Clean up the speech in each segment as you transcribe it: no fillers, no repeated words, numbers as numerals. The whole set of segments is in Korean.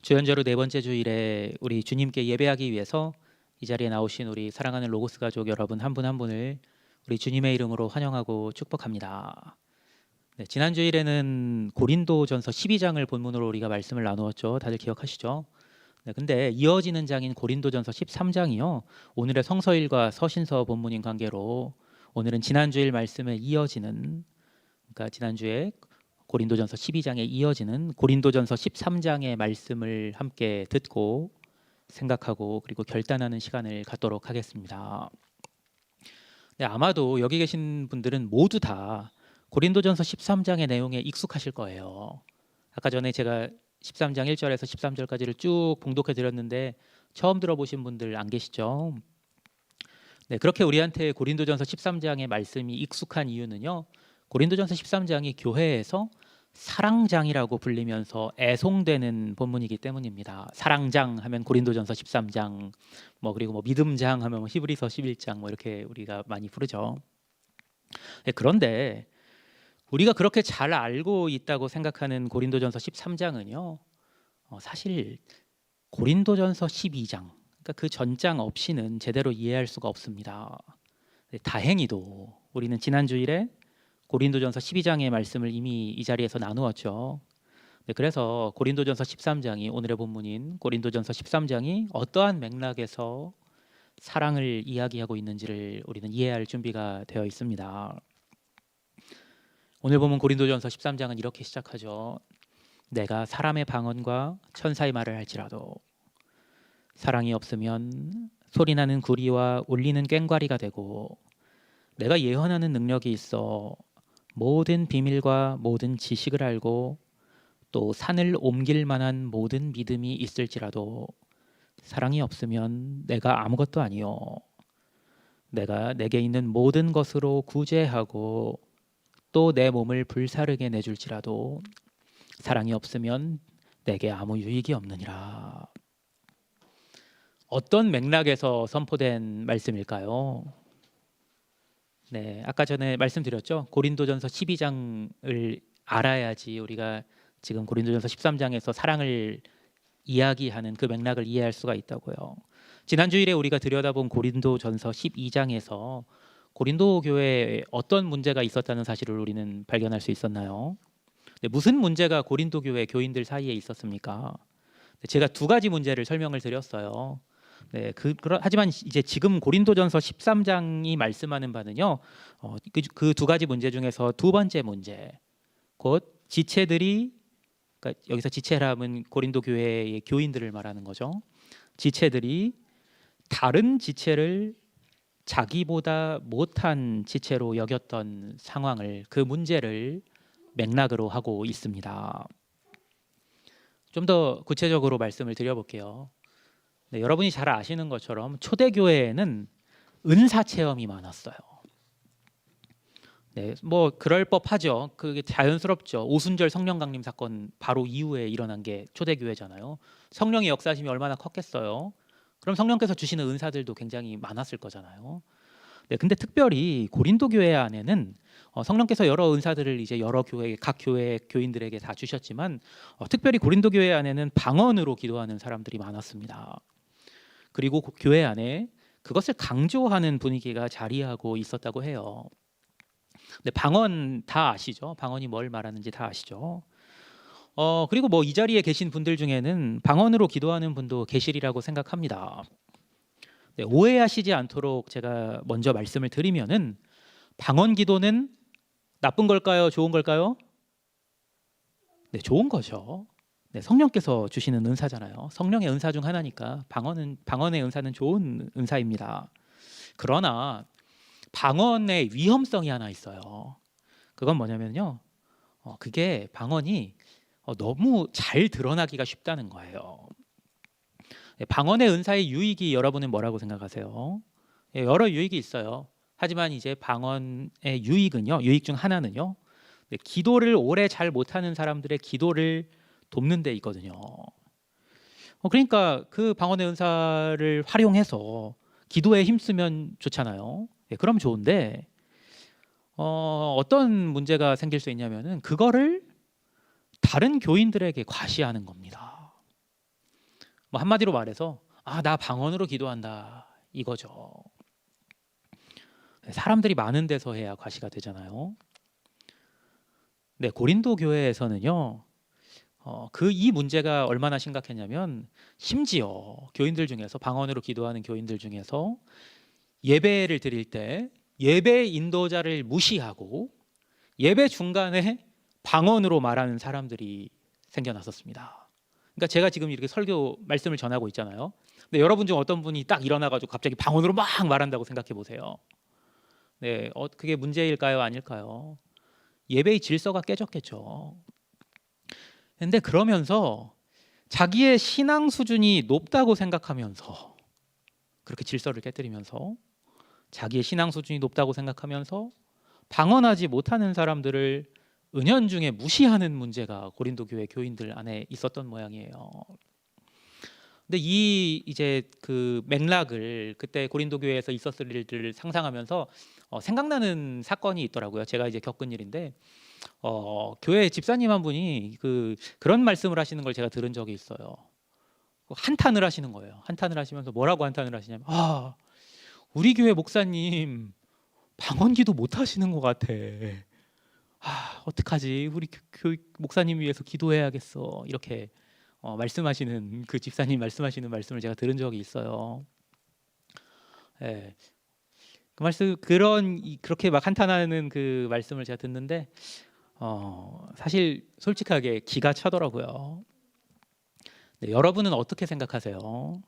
주연자로 네 번째 주일에 우리 주님께 예배하기 위해서 이 자리에 나오신 우리 사랑하는 로고스 가족 여러분 한 분 한 분을 우리 주님의 이름으로 환영하고 축복합니다. 네, 지난 주일에는 고린도전서 12장을 본문으로 우리가 말씀을 나누었죠. 다들 기억하시죠? 네, 근데 이어지는 장인 고린도전서 13장이요. 오늘의 성서일과 서신서 본문인 관계로 오늘은 지난 주일 말씀에 이어지는, 그러니까 지난주에 고린도전서 12장에 이어지는 고린도전서 13장의 말씀을 함께 듣고 생각하고 그리고 결단하는 시간을 갖도록 하겠습니다. 네, 아마도 여기 계신 분들은 모두 다 고린도전서 13장의 내용에 익숙하실 거예요. 아까 전에 제가 13장 1절에서 13절까지를 쭉 봉독해 드렸는데 처음 들어보신 분들 안 계시죠? 네, 그렇게 우리한테 고린도전서 13장의 말씀이 익숙한 이유는요. 고린도전서 13장이 교회에서 사랑장이라고 불리면서 애송되는 본문이기 때문입니다. 사랑장 하면 고린도전서 13장, 그리고 믿음장 하면 히브리서 11장 이렇게 우리가 많이 부르죠. 네, 그런데 우리가 그렇게 잘 알고 있다고 생각하는 고린도전서 13장은요. 사실 고린도전서 12장, 그러니까 그 전장 없이는 제대로 이해할 수가 없습니다. 네, 다행히도 우리는 지난 주일에 고린도전서 12장의 말씀을 이미 이 자리에서 나누었죠. 네, 그래서 고린도전서 13장이 오늘의 본문인 고린도전서 13장이 어떠한 맥락에서 사랑을 이야기하고 있는지를 우리는 이해할 준비가 되어 있습니다. 오늘 보면 고린도전서 13장은 이렇게 시작하죠. 내가 사람의 방언과 천사의 말을 할지라도 사랑이 없으면 소리나는 구리와 울리는 꽹과리가 되고, 내가 예언하는 능력이 있어 모든 비밀과 모든 지식을 알고 또 산을 옮길 만한 모든 믿음이 있을지라도 사랑이 없으면 내가 아무것도 아니요. 내가 내게 있는 모든 것으로 구제하고 또 내 몸을 불사르게 내줄지라도 사랑이 없으면 내게 아무 유익이 없느니라. 어떤 맥락에서 선포된 말씀일까요? 네, 아까 전에 말씀드렸죠. 고린도전서 12장을 알아야지 우리가 지금 고린도전서 13장에서 사랑을 이야기하는 그 맥락을 이해할 수가 있다고요. 지난 주일에 우리가 들여다본 고린도전서 12장에서 고린도 교회에 어떤 문제가 있었다는 사실을 우리는 발견할 수 있었나요? 네, 무슨 문제가 고린도 교회 교인들 사이에 있었습니까? 네, 제가 두 가지 문제를 설명을 드렸어요. 네, 하지만 이제 지금 고린도전서 13장이 말씀하는 바는요, 그 두 가지 문제 중에서 두 번째 문제, 곧 지체들이, 그러니까 여기서 지체라면 고린도 교회의 교인들을 말하는 거죠. 지체들이 다른 지체를 자기보다 못한 지체로 여겼던 상황을, 그 문제를 맥락으로 하고 있습니다. 좀 더 구체적으로 말씀을 드려볼게요. 네, 여러분이 잘 아시는 것처럼 초대교회에는 은사 체험이 많았어요. 네, 그럴 법하죠. 그게 자연스럽죠. 오순절 성령 강림 사건 바로 이후에 일어난 게 초대교회잖아요. 성령의 역사심이 얼마나 컸겠어요. 그럼 성령께서 주시는 은사들도 굉장히 많았을 거잖아요. 네, 근데 특별히 고린도 교회 안에는 성령께서 여러 은사들을 이제 여러 교회, 각 교회 교인들에게 다 주셨지만 특별히 고린도 교회 안에는 방언으로 기도하는 사람들이 많았습니다. 그리고 교회 안에 그것을 강조하는 분위기가 자리하고 있었다고 해요. 근데 방언 다 아시죠? 방언이 뭘 말하는지 다 아시죠? 그리고 이 자리에 계신 분들 중에는 방언으로 기도하는 분도 계시리라고 생각합니다. 네, 오해하시지 않도록 제가 먼저 말씀을 드리면은, 방언 기도는 나쁜 걸까요? 좋은 걸까요? 네, 좋은 거죠. 네, 성령께서 주시는 은사잖아요. 성령의 은사 중 하나니까 방언의 은사는 좋은 은사입니다. 그러나 방언의 위험성이 하나 있어요. 그건 뭐냐면요. 그게 방언이 너무 잘 드러나기가 쉽다는 거예요. 네, 방언의 은사의 유익이 여러분은 뭐라고 생각하세요? 네, 여러 유익이 있어요. 하지만 이제 방언의 유익은요, 유익 중 하나는요, 네, 기도를 오래 잘 못하는 사람들의 기도를 돕는 데 있거든요. 그러니까 그 방언의 은사를 활용해서 기도에 힘쓰면 좋잖아요. 네, 그럼 좋은데 어떤 문제가 생길 수 있냐면은 그거를 다른 교인들에게 과시하는 겁니다. 뭐 한마디로 말해서 나 방언으로 기도한다 이거죠. 사람들이 많은 데서 해야 과시가 되잖아요. 네, 고린도 교회에서는요. 이 문제가 얼마나 심각했냐면 심지어 교인들 중에서 방언으로 기도하는 교인들 중에서 예배를 드릴 때 예배 인도자를 무시하고 예배 중간에 방언으로 말하는 사람들이 생겨났었습니다. 그러니까 제가 지금 이렇게 설교 말씀을 전하고 있잖아요. 근데 여러분 중 어떤 분이 딱 일어나가지고 갑자기 방언으로 막 말한다고 생각해 보세요. 네, 그게 문제일까요, 아닐까요? 예배의 질서가 깨졌겠죠. 근데 그러면서 자기의 신앙 수준이 높다고 생각하면서 그렇게 질서를 깨뜨리면서 자기의 신앙 수준이 높다고 생각하면서 방언하지 못하는 사람들을 은연중에 무시하는 문제가 고린도 교회 교인들 안에 있었던 모양이에요. 근데 이제 그 맥락을 그때 고린도 교회에서 있었을 일들을 상상하면서 생각나는 사건이 있더라고요. 제가 이제 겪은 일인데 교회 집사님 한 분이 그런 말씀을 하시는 걸 제가 들은 적이 있어요. 한탄을 하시는 거예요. 한탄을 하시면서 뭐라고 한탄을 하시냐면 우리 교회 목사님 방언기도 못 하시는 것 같아. 어떡하지? 우리 목사님 위해서 기도해야겠어. 이렇게 말씀하시는 그 집사님 말씀하시는 말씀을 제가 들은 적이 있어요. 예. 그 말씀 그렇게 막 한탄하는 그 말씀을 제가 듣는데 사실 솔직하게 기가 차더라고요. 네, 여러분은 어떻게 생각하세요?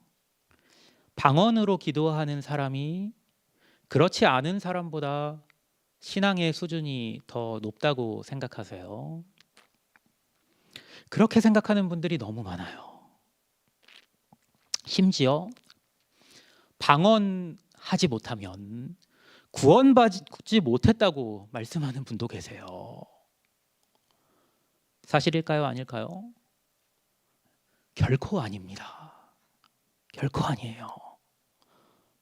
방언으로 기도하는 사람이 그렇지 않은 사람보다 신앙의 수준이 더 높다고 생각하세요? 그렇게 생각하는 분들이 너무 많아요. 심지어 방언하지 못하면 구원받지 못했다고 말씀하는 분도 계세요. 사실일까요, 아닐까요? 결코 아닙니다. 결코 아니에요.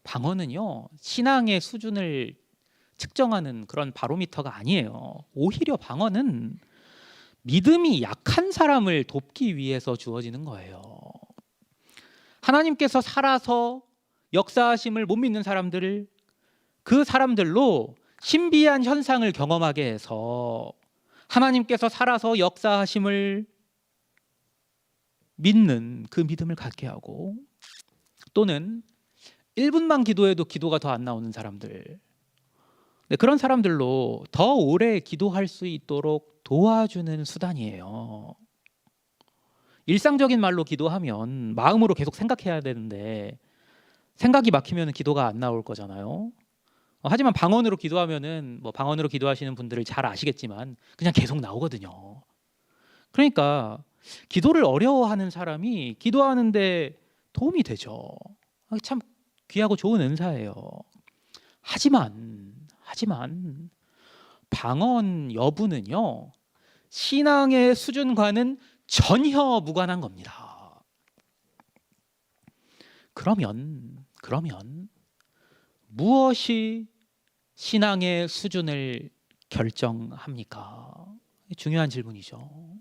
방언은요, 신앙의 수준을 측정하는 그런 바로미터가 아니에요. 오히려 방언은 믿음이 약한 사람을 돕기 위해서 주어지는 거예요. 하나님께서 살아서 역사하심을 못 믿는 사람들을 그 사람들로 신비한 현상을 경험하게 해서 하나님께서 살아서 역사하심을 믿는 그 믿음을 갖게 하고, 또는 1분만 기도해도 기도가 더 안 나오는 사람들, 그런 사람들로 더 오래 기도할 수 있도록 도와주는 수단이에요. 일상적인 말로 기도하면 마음으로 계속 생각해야 되는데 생각이 막히면 기도가 안 나올 거잖아요. 하지만 방언으로 기도하면은 방언으로 기도하시는 분들을 잘 아시겠지만 그냥 계속 나오거든요. 그러니까 기도를 어려워하는 사람이 기도하는데 도움이 되죠. 참 귀하고 좋은 은사예요. 하지만 방언 여부는요, 신앙의 수준과는 전혀 무관한 겁니다. 그러면 무엇이 신앙의 수준을 결정합니까? 중요한 질문이죠.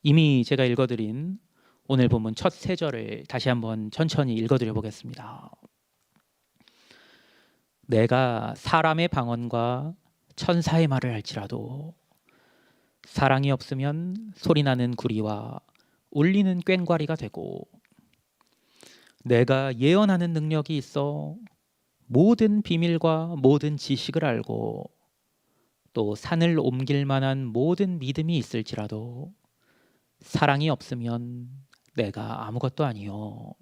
이미 제가 읽어드린 오늘 본문 첫 세 절을 다시 한번 천천히 읽어드려 보겠습니다. 내가 사람의 방언과 천사의 말을 할지라도 사랑이 없으면 소리나는 구리와 울리는 꽹과리가 되고, 내가 예언하는 능력이 있어 모든 비밀과 모든 지식을 알고 또 산을 옮길 만한 모든 믿음이 있을지라도 사랑이 없으면 내가 아무것도 아니요.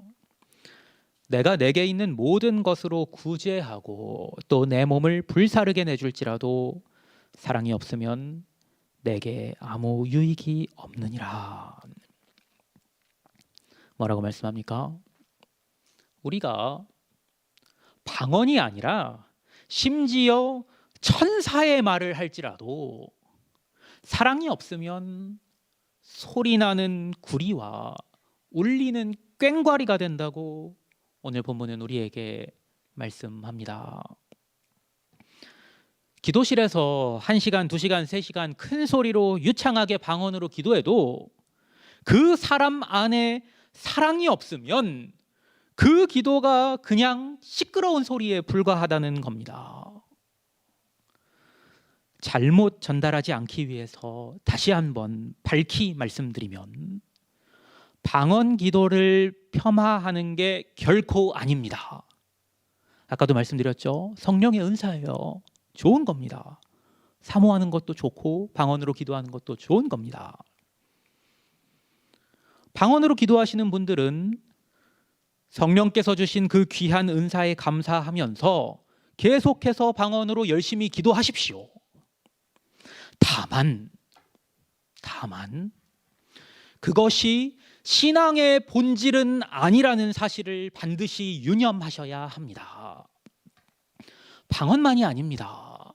내가 내게 있는 모든 것으로 구제하고 또 내 몸을 불사르게 내줄지라도 사랑이 없으면 내게 아무 유익이 없느니라. 뭐라고 말씀합니까? 우리가 방언이 아니라 심지어 천사의 말을 할지라도 사랑이 없으면 소리나는 구리와 울리는 꽹과리가 된다고 오늘 본문은 우리에게 말씀합니다. 기도실에서 1시간, 2시간, 3시간 큰 소리로 유창하게 방언으로 기도해도 그 사람 안에 사랑이 없으면 그 기도가 그냥 시끄러운 소리에 불과하다는 겁니다. 잘못 전달하지 않기 위해서 다시 한번 밝히 말씀드리면 방언 기도를 폄하하는 게 결코 아닙니다. 아까도 말씀드렸죠. 성령의 은사예요. 좋은 겁니다. 사모하는 것도 좋고 방언으로 기도하는 것도 좋은 겁니다. 방언으로 기도하시는 분들은 성령께서 주신 그 귀한 은사에 감사하면서 계속해서 방언으로 열심히 기도하십시오. 다만 그것이 신앙의 본질은 아니라는 사실을 반드시 유념하셔야 합니다. 방언만이 아닙니다.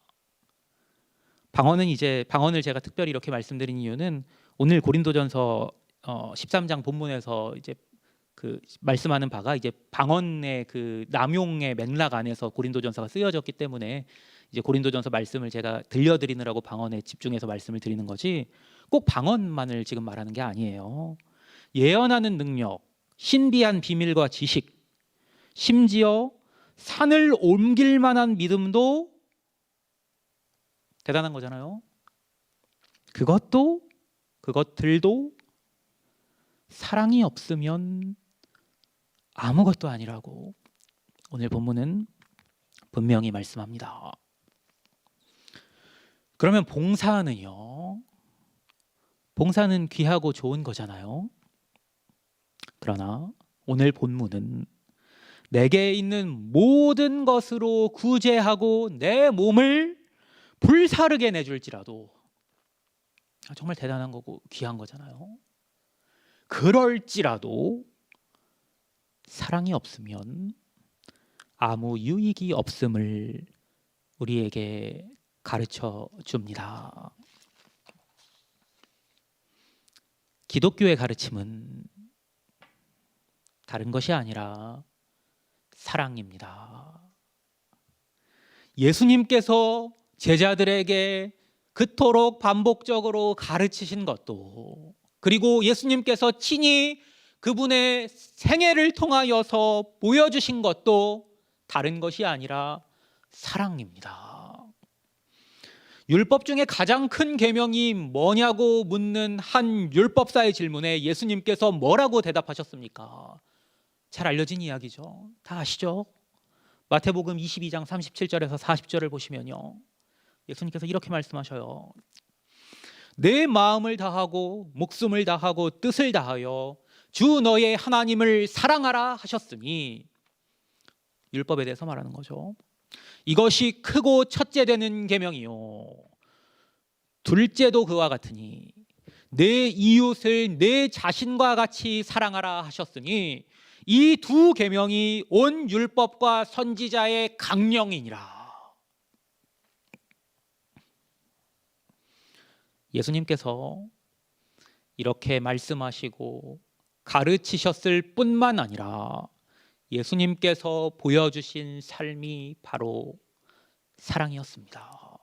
방언을 제가 특별히 이렇게 말씀드린 이유는 오늘 고린도전서 13장 본문에서 이제 그 말씀하는 바가 이제 방언의 그 남용의 맥락 안에서 고린도전서가 쓰여졌기 때문에 이제 고린도전서 말씀을 제가 들려드리느라고 방언에 집중해서 말씀을 드리는 거지 꼭 방언만을 지금 말하는 게 아니에요. 예언하는 능력, 신비한 비밀과 지식, 심지어 산을 옮길 만한 믿음도 대단한 거잖아요. 그것들도 사랑이 없으면 아무것도 아니라고 오늘 본문은 분명히 말씀합니다. 그러면 봉사는요? 봉사는 귀하고 좋은 거잖아요. 그러나 오늘 본문은 내게 있는 모든 것으로 구제하고 내 몸을 불사르게 내줄지라도 정말 대단한 거고 귀한 거잖아요. 그럴지라도 사랑이 없으면 아무 유익이 없음을 우리에게 가르쳐 줍니다. 기독교의 가르침은 다른 것이 아니라 사랑입니다. 예수님께서 제자들에게 그토록 반복적으로 가르치신 것도, 그리고 예수님께서 친히 그분의 생애를 통하여서 보여주신 것도 다른 것이 아니라 사랑입니다. 율법 중에 가장 큰 계명이 뭐냐고 묻는 한 율법사의 질문에 예수님께서 뭐라고 대답하셨습니까? 잘 알려진 이야기죠. 다 아시죠? 마태복음 22장 37절에서 40절을 보시면요, 예수님께서 이렇게 말씀하셔요. 내 마음을 다하고 목숨을 다하고 뜻을 다하여 주 너의 하나님을 사랑하라 하셨으니, 율법에 대해서 말하는 거죠. 이것이 크고 첫째 되는 계명이요, 둘째도 그와 같으니 내 이웃을 내 자신과 같이 사랑하라 하셨으니 이 두 계명이 온 율법과 선지자의 강령이니라. 예수님께서 이렇게 말씀하시고 가르치셨을 뿐만 아니라 예수님께서 보여주신 삶이 바로 사랑이었습니다.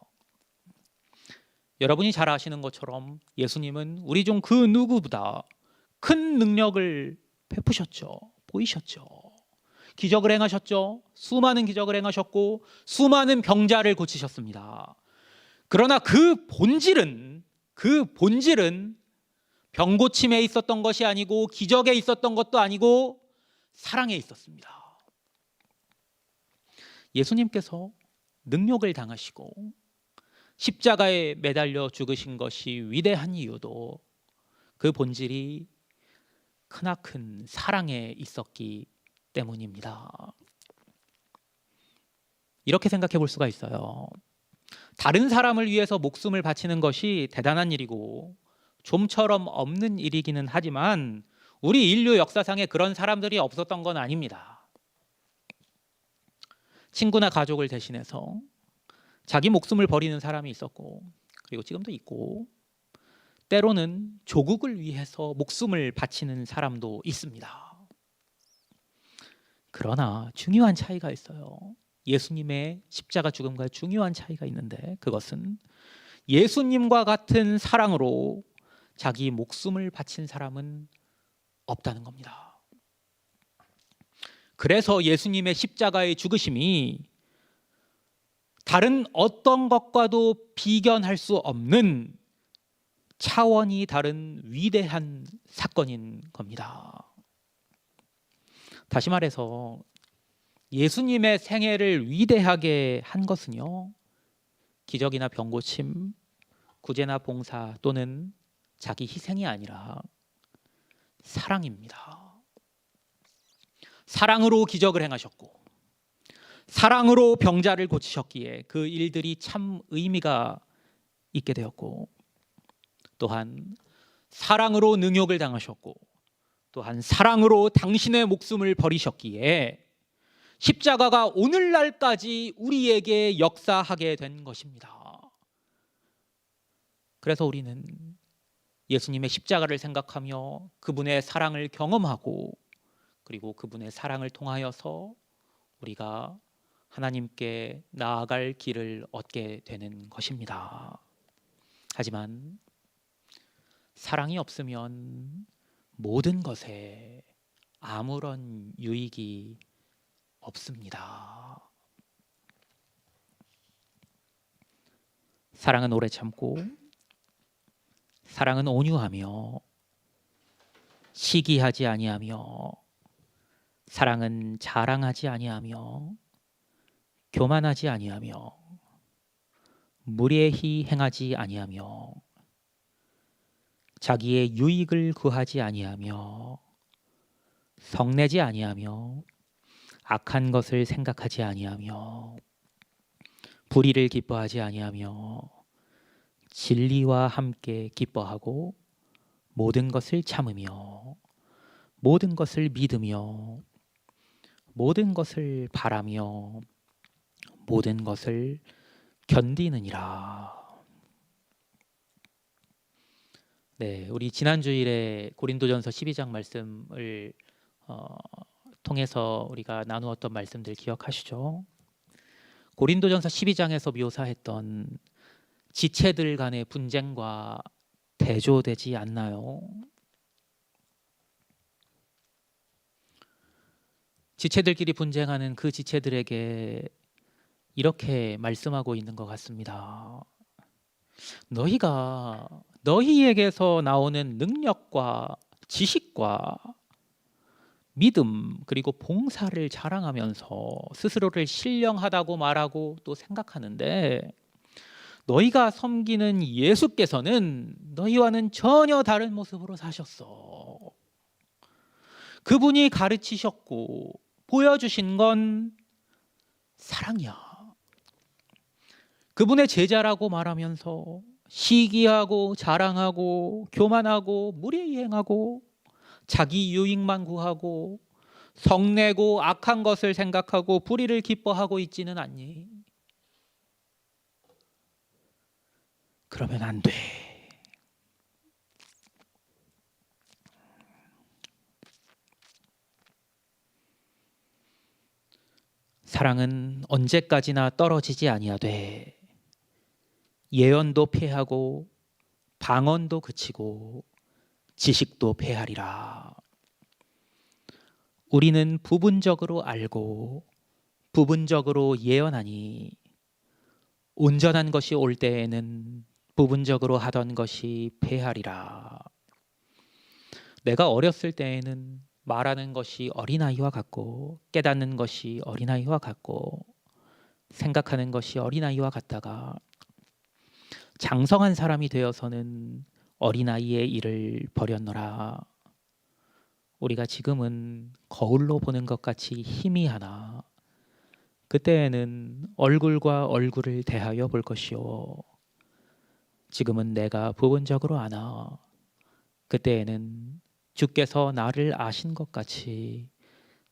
여러분이 잘 아시는 것처럼 예수님은 우리 중 그 누구보다 큰 능력을 베푸셨죠. 보이셨죠. 기적을 행하셨죠. 수많은 기적을 행하셨고 수많은 병자를 고치셨습니다. 그러나 그 본질은 병 고침에 있었던 것이 아니고 기적에 있었던 것도 아니고 사랑에 있었습니다. 예수님께서 능욕을 당하시고 십자가에 매달려 죽으신 것이 위대한 이유도 그 본질이 크나큰 사랑에 있었기 때문입니다. 이렇게 생각해 볼 수가 있어요. 다른 사람을 위해서 목숨을 바치는 것이 대단한 일이고 좀처럼 없는 일이기는 하지만 우리 인류 역사상에 그런 사람들이 없었던 건 아닙니다. 친구나 가족을 대신해서 자기 목숨을 버리는 사람이 있었고, 그리고 지금도 있고, 때로는 조국을 위해서 목숨을 바치는 사람도 있습니다. 그러나 중요한 차이가 있어요. 예수님의 십자가 죽음과 중요한 차이가 있는데, 그것은 예수님과 같은 사랑으로 자기 목숨을 바친 사람은 없다는 겁니다. 그래서 예수님의 십자가의 죽으심이 다른 어떤 것과도 비견할 수 없는 차원이 다른 위대한 사건인 겁니다. 다시 말해서 예수님의 생애를 위대하게 한 것은요, 기적이나 병고침, 구제나 봉사 또는 자기 희생이 아니라 사랑입니다. 사랑으로 기적을 행하셨고 사랑으로 병자를 고치셨기에 그 일들이 참 의미가 있게 되었고, 또한 사랑으로 능욕을 당하셨고, 또한 사랑으로 당신의 목숨을 버리셨기에 십자가가 오늘날까지 우리에게 역사하게 된 것입니다. 그래서 우리는 예수님의 십자가를 생각하며 그분의 사랑을 경험하고, 그리고 그분의 사랑을 통하여서 우리가 하나님께 나아갈 길을 얻게 되는 것입니다. 하지만 사랑이 없으면 모든 것에 아무런 유익이 없습니다. 사랑은 오래 참고, 사랑은 온유하며, 시기하지 아니하며, 사랑은 자랑하지 아니하며, 교만하지 아니하며, 무례히 행하지 아니하며, 자기의 유익을 구하지 아니하며, 성내지 아니하며, 악한 것을 생각하지 아니하며, 불의를 기뻐하지 아니하며, 진리와 함께 기뻐하고, 모든 것을 참으며, 모든 것을 믿으며, 모든 것을 바라며, 모든 것을 견디느니라. 네, 우리 지난 주일에 고린도전서 12장 말씀을 통해서 우리가 나누었던 말씀들 기억하시죠? 고린도전서 12장에서 묘사했던 지체들 간의 분쟁과 대조되지 않나요? 지체들끼리 분쟁하는 그 지체들에게 이렇게 말씀하고 있는 것 같습니다. 너희가 너희에게서 나오는 능력과 지식과 믿음 그리고 봉사를 자랑하면서 스스로를 신령하다고 말하고 또 생각하는데, 너희가 섬기는 예수께서는 너희와는 전혀 다른 모습으로 사셨어. 그분이 가르치셨고 보여주신 건 사랑이야. 그분의 제자라고 말하면서 시기하고 자랑하고 교만하고 무례히 행하고 자기 유익만 구하고 성내고 악한 것을 생각하고 불의를 기뻐하고 있지는 않니? 그러면 안 돼. 사랑은 언제까지나 떨어지지 아니하되 예언도 패하고 방언도 그치고 지식도 패하리라. 우리는 부분적으로 알고 부분적으로 예언하니 온전한 것이 올 때에는 부분적으로 하던 것이 패하리라. 내가 어렸을 때에는 말하는 것이 어린아이와 같고 깨닫는 것이 어린아이와 같고 생각하는 것이 어린아이와 같다가 장성한 사람이 되어서는 어린아이의 일을 버렸노라. 우리가 지금은 거울로 보는 것 같이 희미하나 그때에는 얼굴과 얼굴을 대하여 볼 것이요, 지금은 내가 부분적으로 아나 그때에는 주께서 나를 아신 것 같이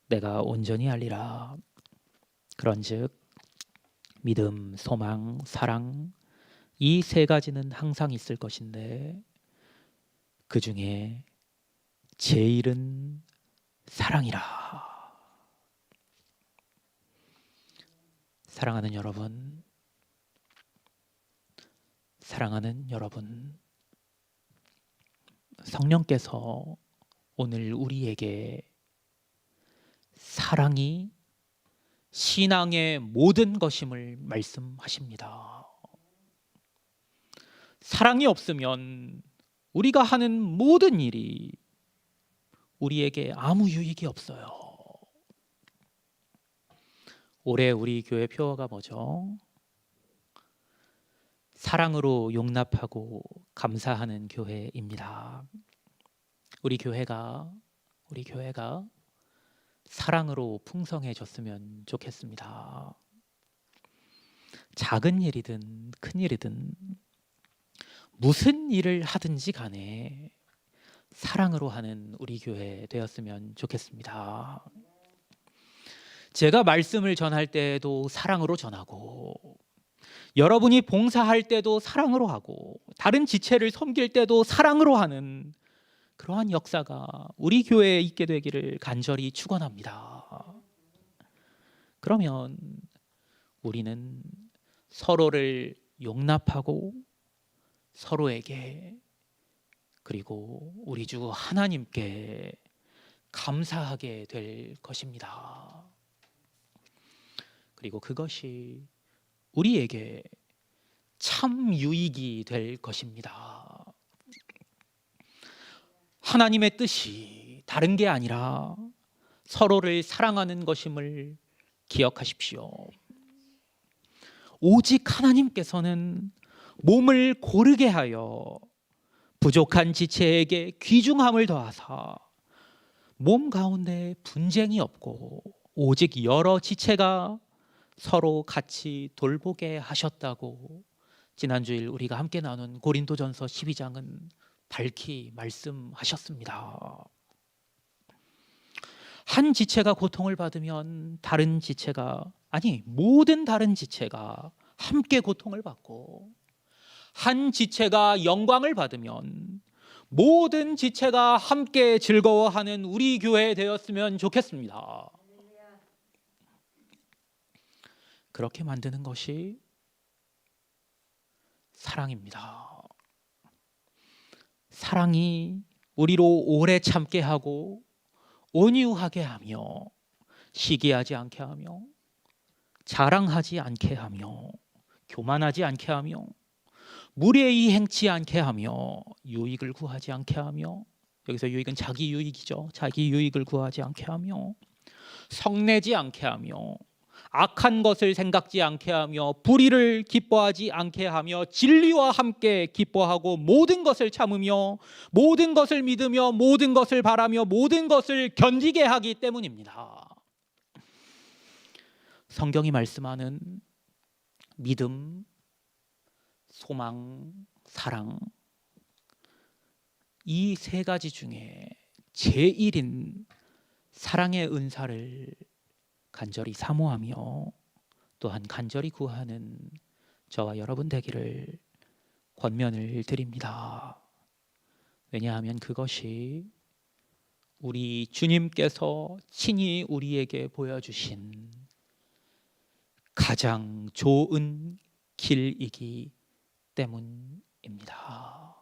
내가 온전히 알리라. 그런즉 믿음, 소망, 사랑, 이 세 가지는 항상 있을 것인데 그 중에 제일은 사랑이라. 사랑하는 여러분, 사랑하는 여러분, 성령께서 오늘 우리에게 사랑이 신앙의 모든 것임을 말씀하십니다. 사랑이 없으면 우리가 하는 모든 일이 우리에게 아무 유익이 없어요. 올해 우리 교회 표어가 뭐죠? 사랑으로 용납하고 감사하는 교회입니다. 우리 교회가 사랑으로 풍성해졌으면 좋겠습니다. 작은 일이든 큰 일이든 무슨 일을 하든지 간에 사랑으로 하는 우리 교회 되었으면 좋겠습니다. 제가 말씀을 전할 때에도 사랑으로 전하고, 여러분이 봉사할 때도 사랑으로 하고, 다른 지체를 섬길 때도 사랑으로 하는 그러한 역사가 우리 교회에 있게 되기를 간절히 축원합니다. 그러면 우리는 서로를 용납하고 서로에게, 그리고 우리 주 하나님께 감사하게 될 것입니다. 그리고 그것이 우리에게 참 유익이 될 것입니다. 하나님의 뜻이 다른 게 아니라 서로를 사랑하는 것임을 기억하십시오. 오직 하나님께서는 몸을 고르게 하여 부족한 지체에게 귀중함을 더하사 몸 가운데 분쟁이 없고 오직 여러 지체가 서로 같이 돌보게 하셨다고 지난주일 우리가 함께 나눈 고린도전서 12장은 밝히 말씀하셨습니다. 한 지체가 고통을 받으면 모든 다른 지체가 함께 고통을 받고, 한 지체가 영광을 받으면 모든 지체가 함께 즐거워하는 우리 교회 되었으면 좋겠습니다. 그렇게 만드는 것이 사랑입니다. 사랑이 우리로 오래 참게 하고 온유하게 하며 시기하지 않게 하며 자랑하지 않게 하며 교만하지 않게 하며 무례히 행치 않게 하며 유익을 구하지 않게 하며, 여기서 유익은 자기 유익이죠. 자기 유익을 구하지 않게 하며 성내지 않게 하며 악한 것을 생각지 않게 하며 불의를 기뻐하지 않게 하며 진리와 함께 기뻐하고 모든 것을 참으며 모든 것을 믿으며 모든 것을 바라며 모든 것을 견디게 하기 때문입니다. 성경이 말씀하는 믿음, 소망, 사랑, 이 세 가지 중에 제1인 사랑의 은사를 간절히 사모하며 또한 간절히 구하는 저와 여러분 되기를 권면을 드립니다. 왜냐하면 그것이 우리 주님께서 친히 우리에게 보여주신 가장 좋은 길이기 때문입니다.